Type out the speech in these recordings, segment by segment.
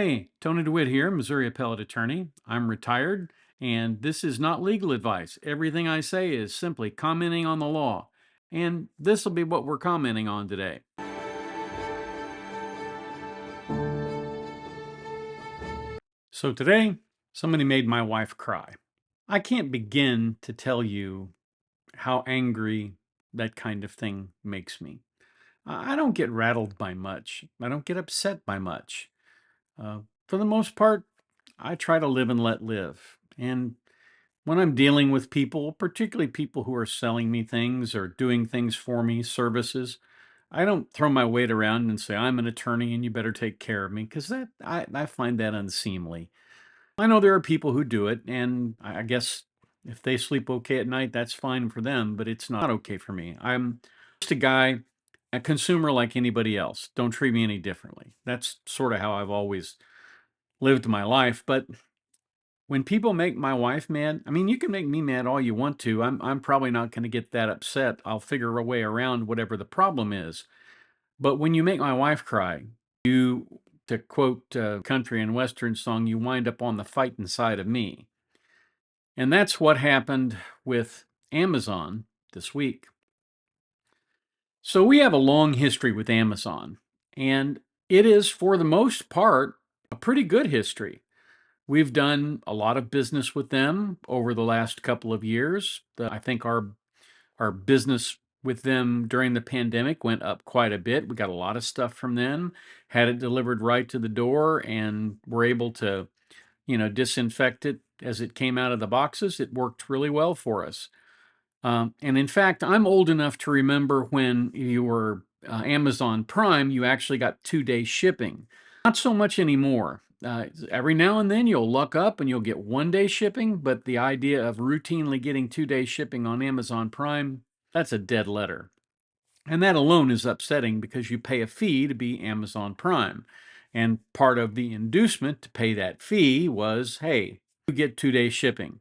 Hey, Tony DeWitt here, Missouri Appellate Attorney. I'm retired, and this is not legal advice. Everything I say is simply commenting on the law. And this will be what we're commenting on today. So today, somebody made my wife cry. I can't begin to tell you how angry that kind of thing makes me. I don't get rattled by much. I don't get upset by much. Uh, for the most part, I try to live and let live. And when I'm dealing with people, particularly people who are selling me things or doing things for me, services, I don't throw my weight around and say, I'm an attorney and you better take care of me, because I find that unseemly. I know there are people who do it, and I guess if they sleep okay at night, that's fine for them, but it's not okay for me. I'm just a guy, a consumer like anybody else. Don't treat me any differently. That's sort of how I've always lived my life. But when people make my wife mad, I mean, you can make me mad all you want to. I'm probably not going to get that upset. I'll figure a way around whatever the problem is. But when you make my wife cry, you, to quote a country and western song, you wind up on the fighting side of me. And that's what happened with Amazon this week. So we have a long history with Amazon, and it is, for the most part, a pretty good history. We've done a lot of business with them over the last couple of years. I think our business with them during the pandemic went up quite a bit. We got a lot of stuff from them, had it delivered right to the door, and were able to, disinfect it as it came out of the boxes. It worked really well for us. And in fact, I'm old enough to remember when you were Amazon Prime, you actually got 2 day shipping. Not so much anymore. Every now and then you'll luck up and you'll get 1 day shipping, but the idea of routinely getting 2 day shipping on Amazon Prime, that's a dead letter. And that alone is upsetting because you pay a fee to be Amazon Prime. And part of the inducement to pay that fee was, hey, you get 2 day shipping,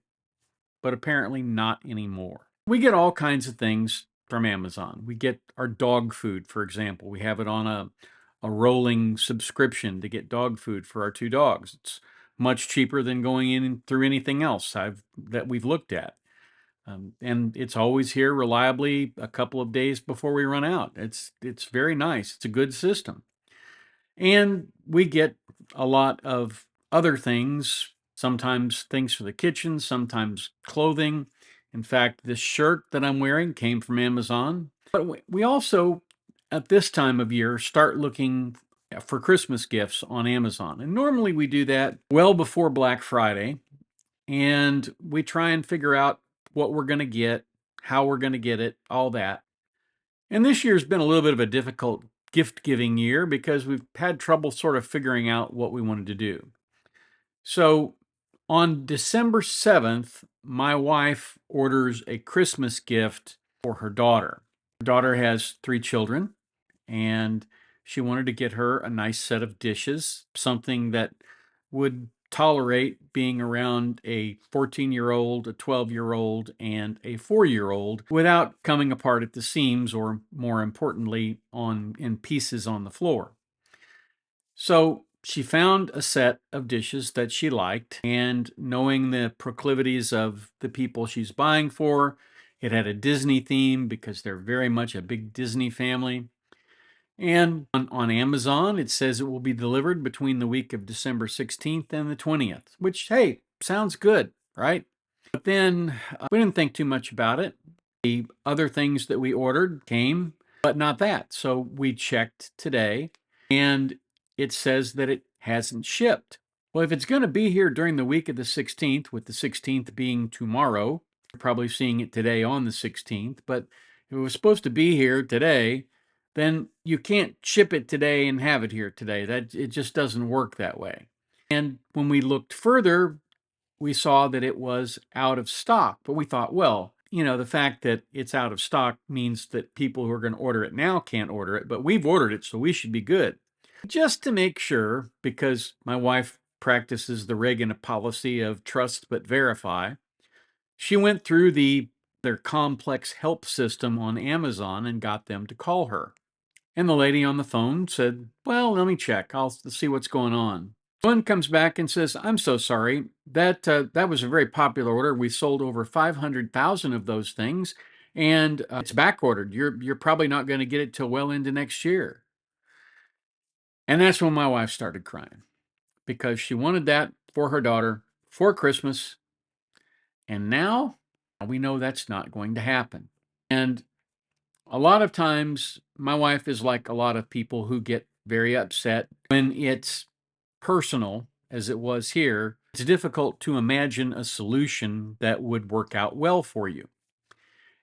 but apparently not anymore. We get all kinds of things from Amazon. We get our dog food, for example. We have it on a rolling subscription to get dog food for our 2 dogs. It's much cheaper than going in through anything else that we've looked at. And it's always here reliably a couple of days before we run out. It's very nice. It's a good system. And we get a lot of other things, sometimes things for the kitchen, sometimes clothing. In fact, this shirt that I'm wearing came from Amazon. But we also, at this time of year, start looking for Christmas gifts on Amazon. And normally we do that well before Black Friday. And we try and figure out what we're going to get, how we're going to get it, all that. And this year's been a little bit of a difficult gift giving year because we've had trouble sort of figuring out what we wanted to do. So on December 7th, my wife orders a Christmas gift for her daughter. Her daughter has 3 children, and she wanted to get her a nice set of dishes, something that would tolerate being around a 14-year-old, a 12-year-old, and a 4-year-old without coming apart at the seams or, more importantly, in pieces on the floor. So she found a set of dishes that she liked, and knowing the proclivities of the people she's buying for, it had a Disney theme because they're very much a big Disney family. And on Amazon, it says it will be delivered between the week of December 16th and the 20th, which, hey, sounds good, right? But then we didn't think too much about it. The other things that we ordered came, but not that. So we checked today, and it says that it hasn't shipped. Well, if it's going to be here during the week of the 16th, with the 16th being tomorrow, you're probably seeing it today on the 16th, but if it was supposed to be here today, then you can't ship it today and have it here today. That it just doesn't work that way. And when we looked further, we saw that it was out of stock. But we thought, well, the fact that it's out of stock means that people who are going to order it now can't order it, but we've ordered it, so we should be good. Just to make sure, because my wife practices the Reagan policy of trust but verify, she went through their complex help system on Amazon and got them to call her. And the lady on the phone said, well, let me check. I'll see what's going on. One comes back and says, "I'm so sorry. That was a very popular order. We sold over 500,000 of those things, and it's back ordered. You're probably not going to get it till well into next year." And that's when my wife started crying because she wanted that for her daughter for Christmas, and now we know that's not going to happen. And a lot of times, my wife is like a lot of people who get very upset when it's personal, as it was here. It's difficult to imagine a solution that would work out well for you.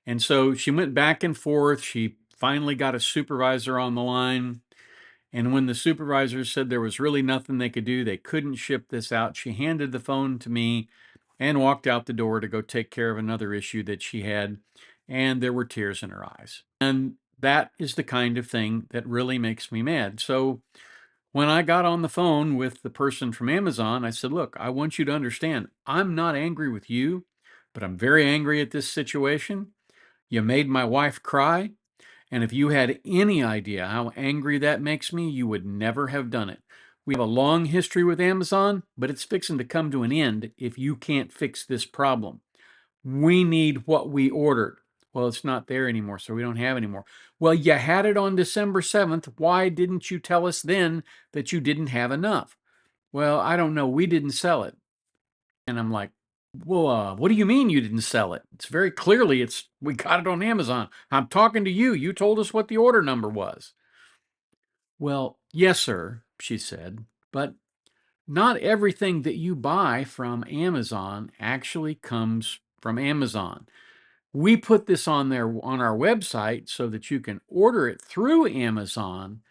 And so she went back and forth. She finally got a supervisor on the line. And when the supervisor said there was really nothing they could do, they couldn't ship this out, she handed the phone to me and walked out the door to go take care of another issue that she had. And there were tears in her eyes. And that is the kind of thing that really makes me mad. So when I got on the phone with the person from Amazon, I said, "Look, I want you to understand, I'm not angry with you, but I'm very angry at this situation. You made my wife cry. And if you had any idea how angry that makes me, you would never have done it. We have a long history with Amazon, but it's fixing to come to an end if you can't fix this problem. We need what we ordered." "Well, it's not there anymore, so we don't have any more." "Well, you had it on December 7th. Why didn't you tell us then that you didn't have enough?" "Well, I don't know. We didn't sell it." And I'm like, "Well, what do you mean you didn't sell it? It's very clearly we got it on Amazon. I'm talking to you. You told us what the order number was." "Well, yes, sir," she said, "but not everything that you buy from Amazon actually comes from Amazon. We put this on there on our website so that you can order it through Amazon,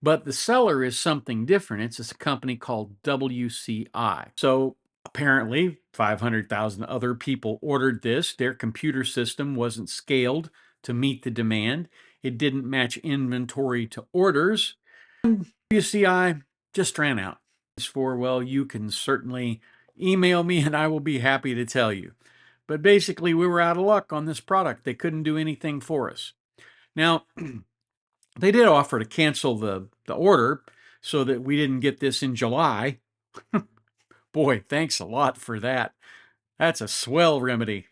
but the seller is something different. It's a company called WCI." So apparently 500,000 other people ordered this. Their computer system wasn't scaled to meet the demand. It didn't match inventory to orders. WCI just ran out. As for, well, you can certainly email me and I will be happy to tell you. But basically, we were out of luck on this product. They couldn't do anything for us. Now, they did offer to cancel the order so that we didn't get this in July. Boy, thanks a lot for that. That's a swell remedy.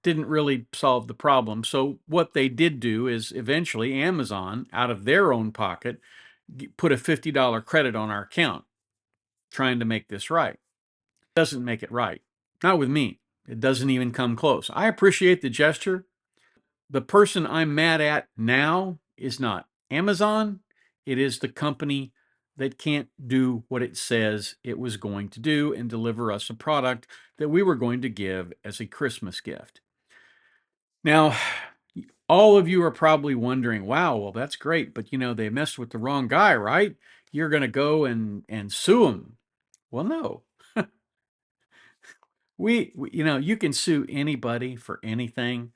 Didn't really solve the problem. So what they did do is eventually Amazon, out of their own pocket, put a $50 credit on our account, trying to make this right. Doesn't make it right. Not with me. It doesn't even come close. I appreciate the gesture. The person I'm mad at now is not Amazon. It is the company that can't do what it says it was going to do and deliver us a product that we were going to give as a Christmas gift. Now, all of you are probably wondering, wow, well, that's great, but they messed with the wrong guy, right? You're going to go and sue them. Well, no. You can sue anybody for anything.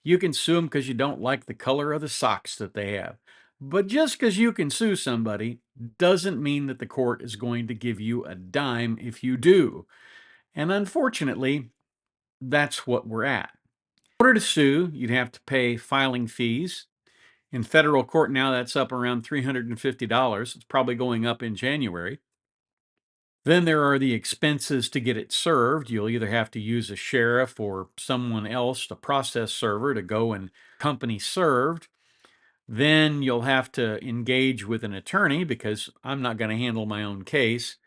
You can sue them because you don't like the color of the socks that they have. But just because you can sue somebody doesn't mean that the court is going to give you a dime if you do. And unfortunately, that's what we're at. In order to sue, you'd have to pay filing fees. In federal court now, that's up around $350. It's probably going up in January. Then there are the expenses to get it served. You'll either have to use a sheriff or someone else, a process server, to go and company served. Then you'll have to engage with an attorney because I'm not going to handle my own case.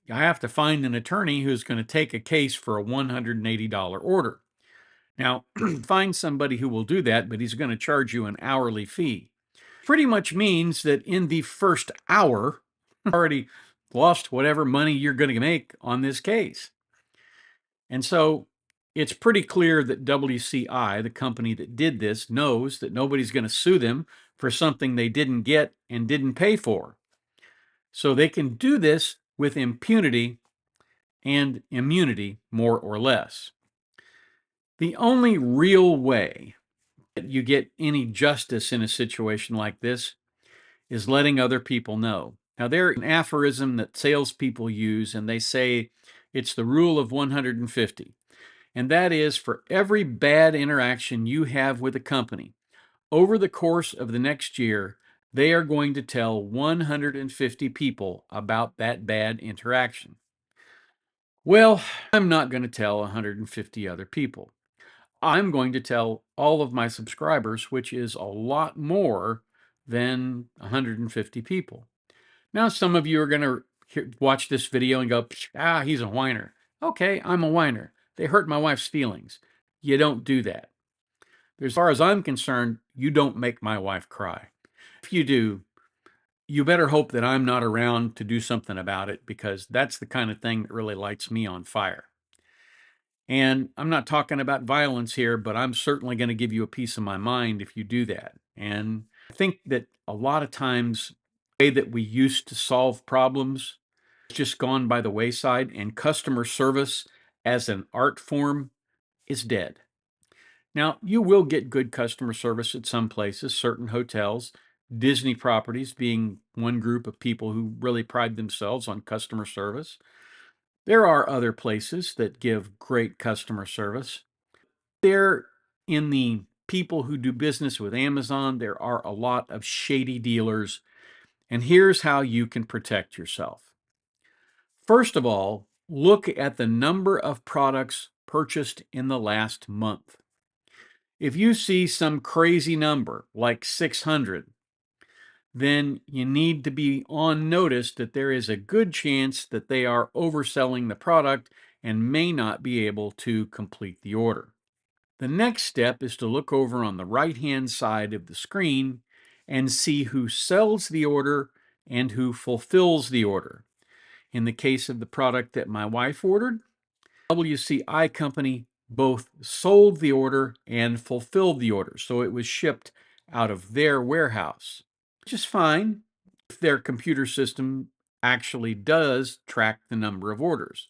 I have to find an attorney who's going to take a case for a $180 order. Now, find somebody who will do that, but he's going to charge you an hourly fee. Pretty much means that in the first hour, you've already lost whatever money you're going to make on this case. And so it's pretty clear that WCI, the company that did this, knows that nobody's going to sue them for something they didn't get and didn't pay for. So they can do this with impunity and immunity, more or less. The only real way that you get any justice in a situation like this is letting other people know. Now, there's an aphorism that salespeople use, and they say it's the rule of 150. And that is, for every bad interaction you have with a company, over the course of the next year, they are going to tell 150 people about that bad interaction. Well, I'm not going to tell 150 other people. I'm going to tell all of my subscribers, which is a lot more than 150 people. Now, some of you are going to watch this video and go, he's a whiner. Okay, I'm a whiner. They hurt my wife's feelings. You don't do that. As far as I'm concerned, you don't make my wife cry. If you do, you better hope that I'm not around to do something about it, because that's the kind of thing that really lights me on fire. And I'm not talking about violence here, but I'm certainly going to give you a piece of my mind if you do that. And I think that a lot of times, the way that we used to solve problems has just gone by the wayside, and customer service as an art form is dead. Now, you will get good customer service at some places, certain hotels, Disney properties being one group of people who really pride themselves on customer service. There are other places that give great customer service. There, in the people who do business with Amazon, there are a lot of shady dealers. And here's how you can protect yourself. First of all, look at the number of products purchased in the last month. If you see some crazy number like 600, then you need to be on notice that there is a good chance that they are overselling the product and may not be able to complete the order. The next step is to look over on the right-hand side of the screen and see who sells the order and who fulfills the order. In the case of the product that my wife ordered, WCI Company both sold the order and fulfilled the order, so it was shipped out of their warehouse, which is fine if their computer system actually does track the number of orders.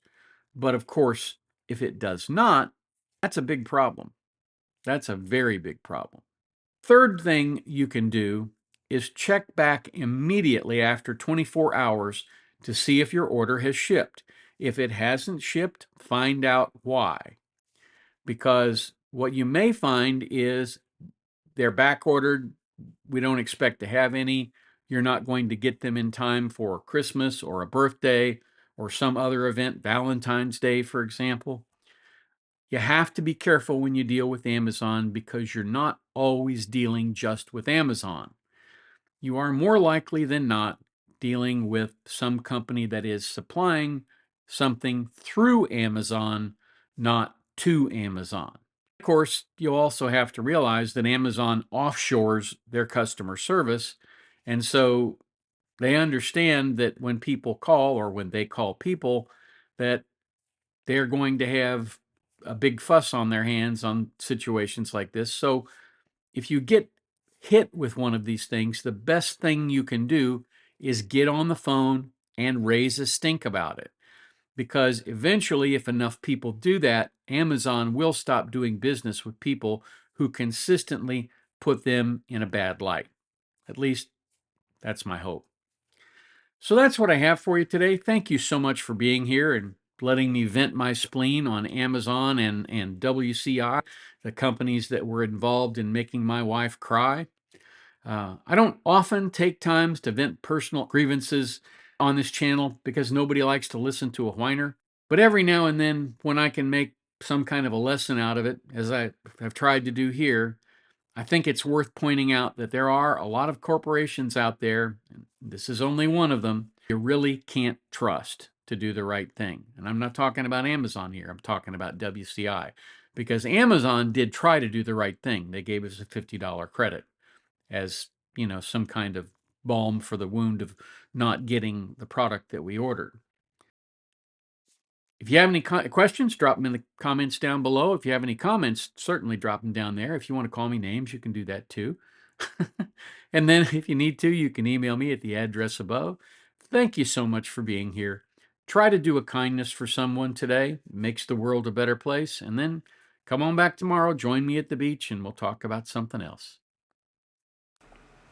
But of course, if it does not, that's a big problem. That's a very big problem. Third thing you can do is check back immediately after 24 hours to see if your order has shipped. If it hasn't shipped, find out why. Because what you may find is they're back ordered. We don't expect to have any. You're not going to get them in time for Christmas or a birthday or some other event, Valentine's Day, for example. You have to be careful when you deal with Amazon, because you're not always dealing just with Amazon. You are more likely than not dealing with some company that is supplying something through Amazon, not to Amazon. Of course, you also have to realize that Amazon offshores their customer service, and so they understand that when people call, or when they call people, that they're going to have a big fuss on their hands on situations like this. So if you get hit with one of these things, the best thing you can do is get on the phone and raise a stink about it. Because eventually, if enough people do that, Amazon will stop doing business with people who consistently put them in a bad light. At least that's my hope. So that's what I have for you today. Thank you so much for being here and letting me vent my spleen on Amazon and WCI, the companies that were involved in making my wife cry. I don't often take times to vent personal grievances on this channel, because nobody likes to listen to a whiner. But every now and then, when I can make some kind of a lesson out of it, as I have tried to do here, I think it's worth pointing out that there are a lot of corporations out there, and this is only one of them, you really can't trust to do the right thing. And I'm not talking about Amazon here. I'm talking about WCI, because Amazon did try to do the right thing. They gave us a $50 credit as, some kind of balm for the wound of not getting the product that we ordered. If you have any questions, drop them in the comments down below. If you have any comments, certainly drop them down there. If you want to call me names, you can do that too. And then if you need to, you can email me at the address above. Thank you so much for being here. Try to do a kindness for someone today. It makes the world a better place. And then come on back tomorrow, join me at the beach, and we'll talk about something else.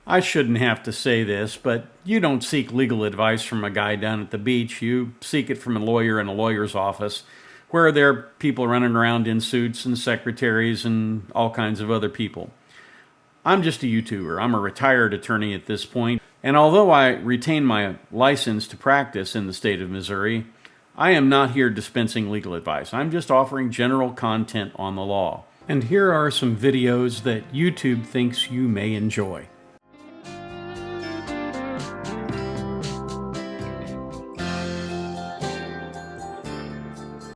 I shouldn't have to say this, but you don't seek legal advice from a guy down at the beach. You seek it from a lawyer in a lawyer's office, where there are people running around in suits and secretaries and all kinds of other people. I'm just a YouTuber. I'm a retired attorney at this point, and although I retain my license to practice in the state of Missouri, I am not here dispensing legal advice. I'm just offering general content on the law. And here are some videos that YouTube thinks you may enjoy.